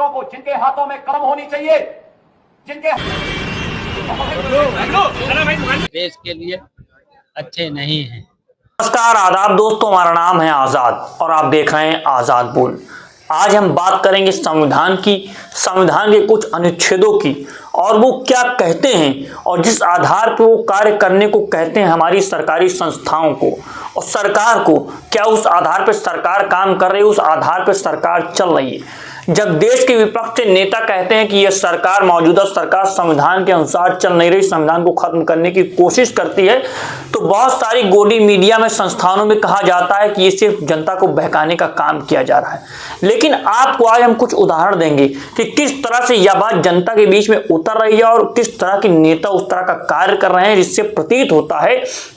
को जिनके हाथों में कलम होनी चाहिए, जिनके देश के लिए अच्छे नहीं हैं। नमस्कार आदाब दोस्तों, हमारा नाम है आज़ाद और आप देख रहे हैं आज़ाद बोल। आज हम बात करेंगे संविधान की, संविधान के कुछ अनुच्छेदों की और वो क्या कहते हैं और जिस आधार पर वो कार्य करने को कहते हैं हमारी सरकारी संस्थाओं को और सरकार को, क्या उस आधार पर सरकार काम कर रही है, उस आधार पर सरकार चल रही है। जब देश के विपक्ष के नेता कहते हैं कि यह सरकार, मौजूदा सरकार संविधान के अनुसार चल नहीं रही, संविधान को खत्म करने की कोशिश करती है, तो बहुत सारी गोदी मीडिया में, संस्थानों में कहा जाता है कि ये सिर्फ जनता को बहकाने का काम किया जा रहा है। लेकिन आपको आज हम कुछ उदाहरण देंगे कि किस तरह से यह बात जनता के बीच में उतर रही है और किस तरह के नेता उस तरह का कार्य कर रहे हैं जिससे प्रतीत होता है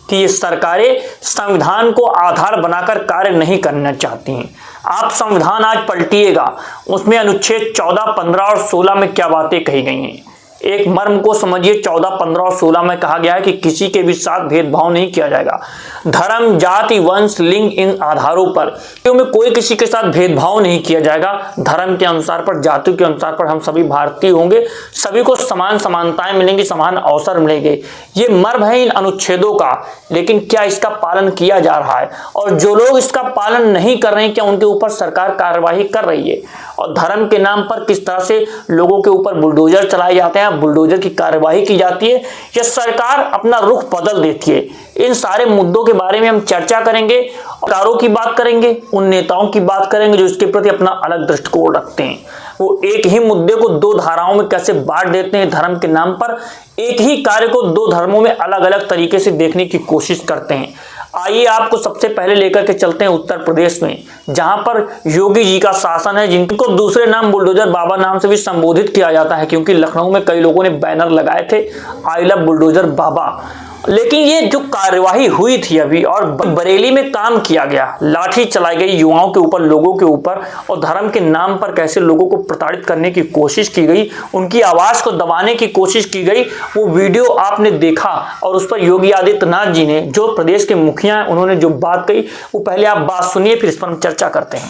कि ये सरकारें संविधान को आधार बनाकर कार्य नहीं करना चाहती हैं। आप संविधान आज पलटिएगा, उसमें अनुच्छेद 14, 15 और 16 में क्या बातें कही गई हैं। एक मर्म को समझिए। 14, 15 और 16 में कहा गया है कि किसी के भी साथ भेदभाव नहीं किया जाएगा। धर्म, जाति, वंश, लिंग, इन आधारों पर में कोई किसी के साथ भेदभाव नहीं किया जाएगा। धर्म के अनुसार पर, जाति के अनुसार पर हम सभी भारतीय होंगे, सभी को समान समानताएं मिलेंगी, समान अवसर मिलेंगे। ये मर्म है इन अनुच्छेदों का। लेकिन क्या इसका पालन किया जा रहा है? और जो लोग इसका पालन नहीं कर रहे हैं, क्या उनके ऊपर सरकार कार्यवाही कर रही है? और धर्म के नाम पर किस तरह से लोगों के ऊपर बुलडोजर चलाए जाते हैं, बुलडोजर की कार्यवाही की जाती है, या सरकार अपना रुख बदल देती है। इन सारे मुद्दों के बारे में हम चर्चा करेंगे, सरकारों की बात करेंगे, उन नेताओं की बात करेंगे जो इसके प्रति अपना अलग दृष्टिकोण रखते हैं। वो एक ही मुद्दे को दो धाराओं में कैसे बांट देते हैं धर्म के नाम पर, एक ही कार्य को दो धर्मों में अलग अलग तरीके से देखने की कोशिश करते हैं। आइए आपको सबसे पहले लेकर के चलते हैं उत्तर प्रदेश में, जहां पर योगी जी का शासन है, जिनको दूसरे नाम बुलडोजर बाबा नाम से भी संबोधित किया जाता है, क्योंकि लखनऊ में कई लोगों ने बैनर लगाए थे, आई लव बुलडोजर बाबा। लेकिन ये जो कार्यवाही हुई थी अभी और बरेली में काम किया गया, लाठी चलाई गई युवाओं के ऊपर, लोगों के ऊपर, और धर्म के नाम पर कैसे लोगों को प्रताड़ित करने की कोशिश की गई, उनकी आवाज को दबाने की कोशिश की गई, वो वीडियो आपने देखा। और उस पर योगी आदित्यनाथ जी ने, जो प्रदेश के मुखिया हैं, उन्होंने जो बात कही, वो पहले आप बात सुनिए, फिर इस पर हम चर्चा करते हैं।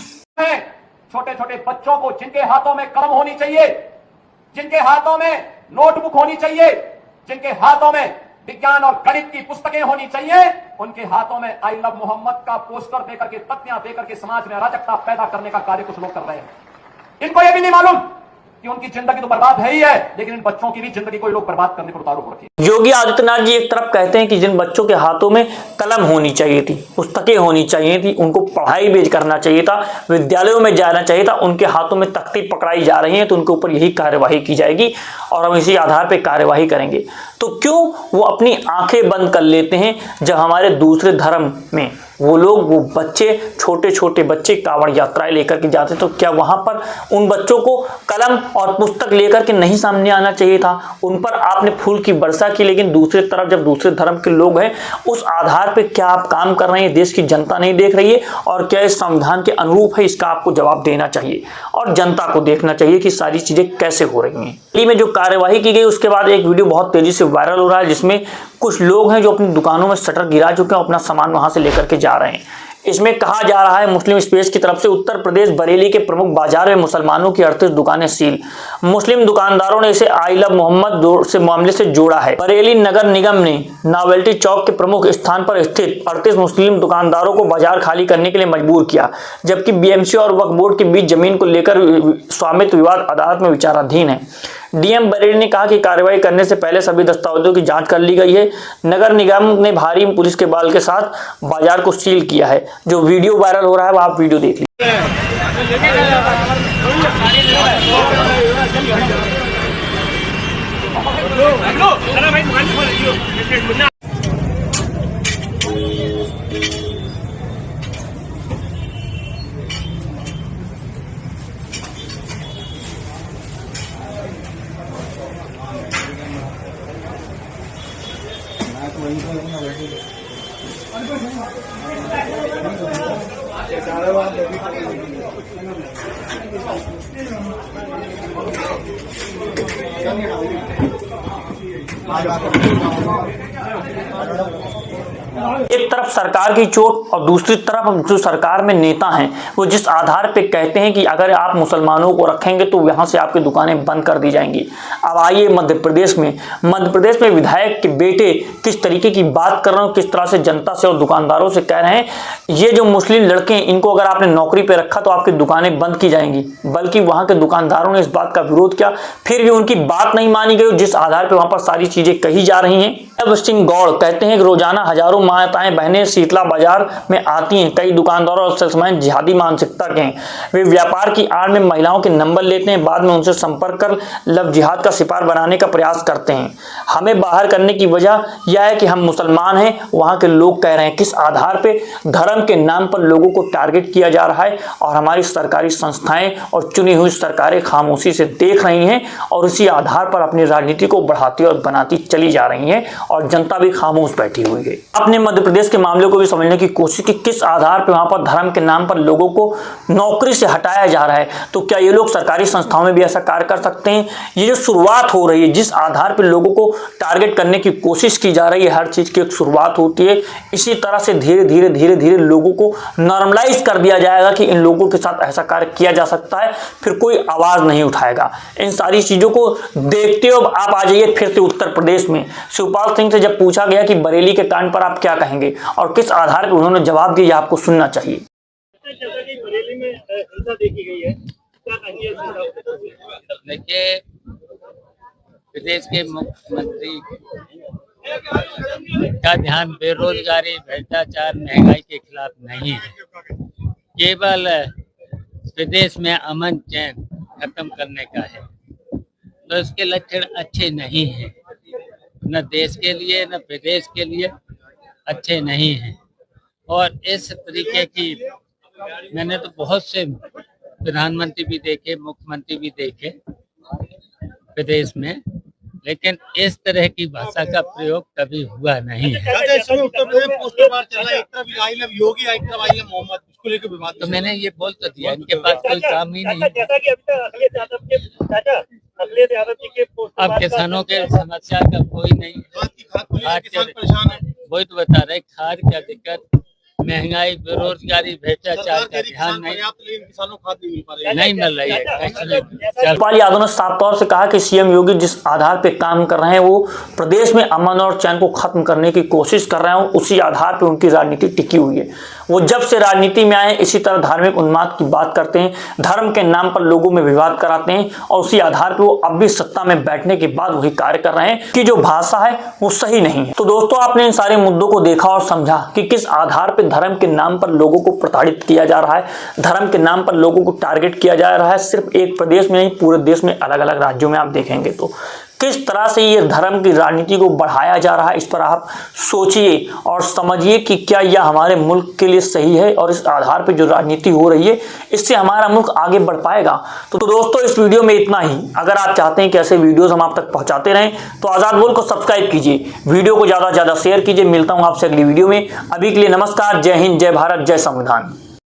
छोटे छोटे बच्चों को जिनके हाथों में कलम होनी चाहिए, जिनके हाथों में नोटबुक होनी चाहिए, जिनके हाथों में विज्ञान और गणित की पुस्तकें होनी चाहिए, उनके हाथों में आई लव मोहम्मद का पोस्टर देकर के, तख्तियां देकर के समाज में अराजकता पैदा करने का कार्य कुछ लोग कर रहे हैं। इनको यह भी नहीं मालूम कि उनकी जिंदगी तो बर्बाद है ही है, लेकिन इन बच्चों की भी जिंदगी कोई लोग बर्बाद करने पर उतारू पड़ती है। योगी आदित्यनाथ जी एक तरफ कहते हैं कि जिन बच्चों के हाथों में कलम होनी चाहिए थी, पुस्तकें होनी चाहिए थी, उनको पढ़ाई बेच करना चाहिए था, विद्यालयों में जाना चाहिए था, उनके हाथों में तख्ती पकड़ाई जा रही है, तो उनके ऊपर यही कार्यवाही की जाएगी और हम इसी आधार पर कार्यवाही करेंगे। तो क्यों वो अपनी आंखें बंद कर लेते हैं जब हमारे दूसरे धर्म में वो लोग, वो बच्चे, छोटे छोटे बच्चे कांवड़ यात्राएं लेकर के जाते, तो क्या वहां पर उन बच्चों को कलम और पुस्तक लेकर के नहीं सामने आना चाहिए था? उन पर आपने फूल की वर्षा की, लेकिन दूसरी तरफ जब दूसरे धर्म के लोग हैं, उस आधार पर क्या आप काम कर रहे हैं देश की जनता नहीं देख रही है? और क्या इस संविधान के अनुरूप है? इसका आपको जवाब देना चाहिए और जनता को देखना चाहिए कि सारी चीजें कैसे हो रही हैं। दिल्ली में जो कार्यवाही की गई, उसके बाद एक वीडियो बहुत तेजी से वायरल हो रहा है, जिसमें कुछ लोग हैं जो अपनी दुकानों में शटर गिरा चुके हैं, अपना सामान वहां से लेकर के जा रहे हैं। इसमें कहा जा रहा है मुस्लिम स्पेस की तरफ से, उत्तर प्रदेश बरेली के प्रमुख बाजार में मुसलमानों की 38 दुकानें सील। मुस्लिम दुकानदारों ने इसे आई लव मोहम्मद से मामले से जोड़ा है। बरेली नगर निगम ने नॉवेल्टी चौक के प्रमुख स्थान पर स्थित 38 मुस्लिम दुकानदारों को बाजार खाली करने के लिए मजबूर किया, जबकि बीएमसी और वक्फ बोर्ड के बीच जमीन को लेकर स्वामित्व विवाद अदालत में विचाराधीन है। डीएम बरेली ने कहा कि कार्रवाई करने से पहले सभी दस्तावेजों की जांच कर ली गई है। नगर निगम ने भारी पुलिस के बल के साथ बाजार को सील किया है। जो वीडियो वायरल हो रहा है, वो आप वीडियो देख लीजिए। आज एक तरफ सरकार की चोट और दूसरी तरफ जो सरकार में नेता हैं वो जिस आधार पे कहते हैं कि अगर आप मुसलमानों को रखेंगे तो यहां से आपकी दुकानें बंद कर दी जाएंगी। अब आइए मध्य प्रदेश में विधायक के बेटे किस तरीके की बात कर रहे हैं, किस तरह से जनता से और दुकानदारों से कह रहे हैं ये जो मुस्लिम लड़के हैं इनको अगर आपने नौकरी पे रखा तो आपकी दुकानें बंद की जाएंगी। बल्कि वहां के दुकानदारों ने इस बात का विरोध किया, फिर भी उनकी बात नहीं मानी गई जिस आधार पर वहां पर सारी चीजें कही जा रही हैं। अब सिंह गौड़ कहते हैं कि रोजाना हजारों माताएं बहनें शीतला बाजार में आती हैं। कई दुकानदारों और सेल्समैन जिहादी मानसिकता के हैं। वे व्यापार की आड़ में महिलाओं के नंबर लेते हैं, बाद में उनसे संपर्क कर लव जिहाद का शिकार बनाने का प्रयास करते हैं। हमें बाहर करने की वजह यह है कि हम मुसलमान हैं, वहां के लोग कह रहे हैं। किस आधार पे धर्म के नाम पर लोगों को टारगेट किया जा रहा है और हमारी सरकारी संस्थाएं और चुनी हुई सरकारें खामोशी से देख रही हैं और इसी आधार पर अपनी राजनीति को बढ़ाती और बनाती चली जा रही हैं और जनता भी खामोश बैठी हुई है। अपने मध्य प्रदेश के मामले को भी समझने की कोशिश की, किस आधार पर वहां पर धर्म के नाम पर लोगों को नौकरी से हटाया जा रहा है। तो क्या ये लोग सरकारी संस्थाओं में भी ऐसा कार्य कर सकते हैं? ये जो शुरुआत हो रही है, जिस आधार पर लोगों को टारगेट करने की कोशिश की जा रही है, हर चीज की एक शुरुआत होती है। इसी तरह से धीरे धीरे लोगों को नॉर्मलाइज कर दिया जाएगा कि इन लोगों के साथ ऐसा कार्य किया जा सकता है, फिर कोई आवाज नहीं उठाएगा। इन सारी चीजों को देखते हो आप आ जाइए फिर से उत्तर प्रदेश में। शिवपाल सिंह से जब पूछा गया कि बरेली के कांड पर आप क्या कहेंगे और किस आधार पर उन्होंने जवाब दिया, आपको सुनना चाहिए। बरेली में हिंसा देखी गई है, क्या कहेंगे? देखिए, प्रदेश के मुख्यमंत्री का ध्यान बेरोजगारी, भ्रष्टाचार, महंगाई के खिलाफ नहीं है, केवल प्रदेश में अमन चैन खत्म करने का है। तो इसके लक्षण अच्छे नहीं हैं, न देश के लिए न प्रदेश के लिए अच्छे नहीं हैं। और इस तरीके की मैंने तो बहुत से प्रधानमंत्री भी देखे, मुख्यमंत्री भी देखे प्रदेश में, लेकिन इस तरह की भाषा का प्रयोग कभी हुआ नहीं है। तो मैंने ये बोल तो दिया, इनके पास कोई काम ही नहीं। अब किसानों के समस्या का कोई नहीं, वही तो बता रहे, खाद का दिक्कत, महंगाई, बेरोजगारी, भ्रष्टाचार का ध्यान नहीं मिल रही है। शिवपाल यादव ने साफ तौर से कहा कि सीएम योगी जिस आधार पे काम कर रहे हैं वो प्रदेश में अमन और चैन को खत्म करने की कोशिश कर रहे हैं, उसी आधार पे उनकी राजनीति टिकी हुई है। वो जब से राजनीति में आए इसी तरह धार्मिक उन्माद की बात करते हैं, धर्म के नाम पर लोगों में विवाद कराते हैं और उसी आधार पर वो अब भी सत्ता में बैठने के बाद वही कार्य कर रहे हैं कि जो भाषा है वो सही नहीं है। तो दोस्तों, आपने इन सारे मुद्दों को देखा और समझा कि किस आधार पर धर्म के नाम पर लोगों को प्रताड़ित किया जा रहा है, धर्म के नाम पर लोगों को टारगेट किया जा रहा है। सिर्फ एक प्रदेश में नहीं, पूरे देश में अलग अलग राज्यों में आप देखेंगे तो किस तरह से ये धर्म की राजनीति को बढ़ाया जा रहा है, इस पर आप सोचिए और समझिए कि क्या यह हमारे मुल्क के लिए सही है और इस आधार पर जो राजनीति हो रही है इससे हमारा मुल्क आगे बढ़ पाएगा। तो दोस्तों, इस वीडियो में इतना ही। अगर आप चाहते हैं कि ऐसे वीडियोस हम आप तक पहुंचाते रहें तो आजाद बोल को सब्सक्राइब कीजिए, वीडियो को ज्यादा से ज्यादा शेयर कीजिए। मिलता हूं आपसे अगली वीडियो में। अभी के लिए नमस्कार, जय हिंद, जय भारत, जय संविधान।